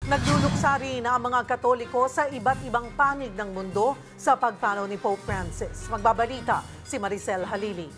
Nagluluksa rin ang mga Katoliko sa iba't ibang panig ng mundo sa pagpanaw ni Pope Francis. Magbabalita si Maricel Halili.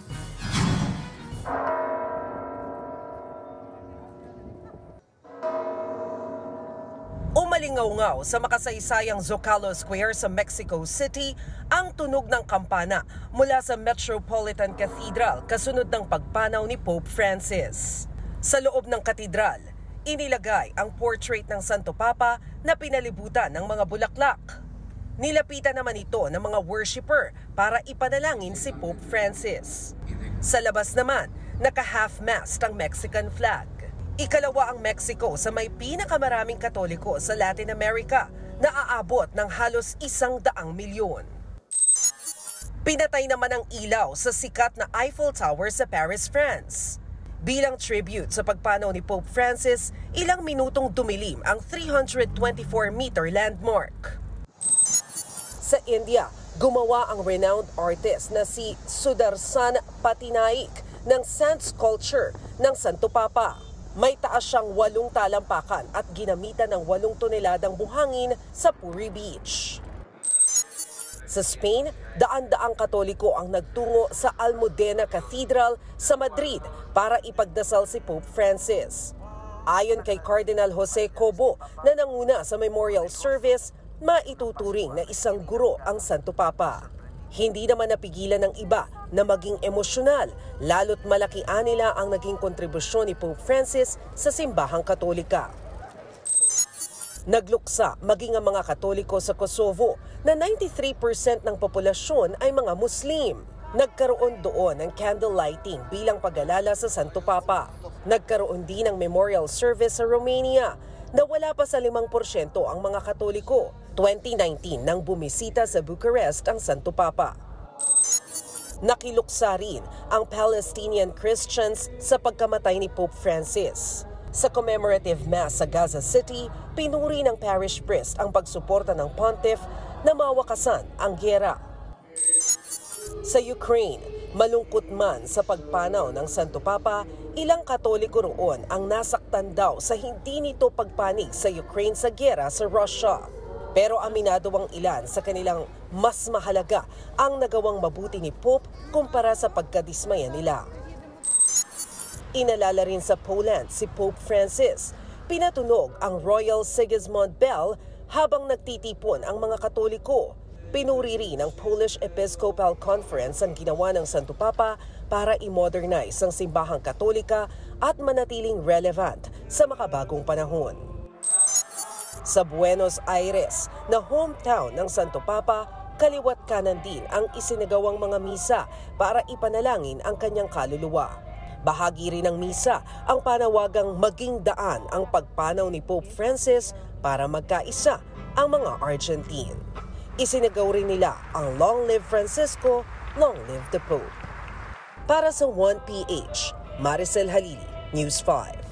Umalingaw-ngaw sa makasaysayang Zocalo Square sa Mexico City ang tunog ng kampana mula sa Metropolitan Cathedral kasunod ng pagpanaw ni Pope Francis. Sa loob ng katedral, inilagay ang portrait ng Santo Papa na pinalibutan ng mga bulaklak. Nilapitan naman ito ng mga worshipper para ipanalangin si Pope Francis. Sa labas naman, naka-half-mast ang Mexican flag. Ikalawa ang Mexico sa may pinakamaraming Katoliko sa Latin America na aabot ng halos 100 milyon. Pinatay naman ang ilaw sa sikat na Eiffel Tower sa Paris, France. Bilang tribute sa pagpanaw ni Pope Francis, ilang minutong dumilim ang 324-meter landmark. Sa India, gumawa ang renowned artist na si Sudarshan Patinaik ng sand sculpture ng Santo Papa. May taas siyang 8 talampakan at ginamitan ng 8 toneladang buhangin sa Puri Beach. Sa Spain, daan-daang Katoliko ang nagtungo sa Almudena Cathedral sa Madrid para ipagdasal si Pope Francis. Ayon kay Cardinal Jose Cobo na nanguna sa memorial service, maituturing na isang guro ang Santo Papa. Hindi naman napigilan ng iba na maging emosyonal, lalo't malaki nila ang naging kontribusyon ni Pope Francis sa simbahang Katolika. Nagluksa maging ang mga Katoliko sa Kosovo na 93% ng populasyon ay mga Muslim. Nagkaroon doon ng candle lighting bilang pag-alala sa Santo Papa. Nagkaroon din ng memorial service sa Romania na wala pa sa 5% ang mga Katoliko. 2019 nang bumisita sa Bucharest ang Santo Papa. Nakiluksa rin ang Palestinian Christians sa pagkamatay ni Pope Francis. Sa commemorative mass sa Gaza City, pinuri ng parish priest ang pagsuporta ng pontiff na mawakasan ang giyera. Sa Ukraine, malungkot man sa pagpanaw ng Santo Papa, ilang Katoliko roon ang nasaktan daw sa hindi nito pagpanig sa Ukraine sa giyera sa Russia. Pero aminado ang ilan sa kanilang mas mahalaga ang nagawang mabuti ni Pope kumpara sa pagkadismaya nila. Inalala rin sa Poland si Pope Francis. Pinatunog ang Royal Sigismund Bell habang nagtitipon ang mga Katoliko. Pinuri rin ng Polish Episcopal Conference ang ginawa ng Santo Papa para i-modernize ang simbahang Katolika at manatiling relevant sa makabagong panahon. Sa Buenos Aires, na hometown ng Santo Papa, kaliwat kanan din ang isinagawang mga misa para ipanalangin ang kanyang kaluluwa. Bahagi rin ng misa ang panawagang maging daan ang pagpanaw ni Pope Francis para magkaisa ang mga Argentine. Isinagaw rin nila ang Long Live Francisco, Long Live the Pope. Para sa 1PH, Maricel Halili, News 5.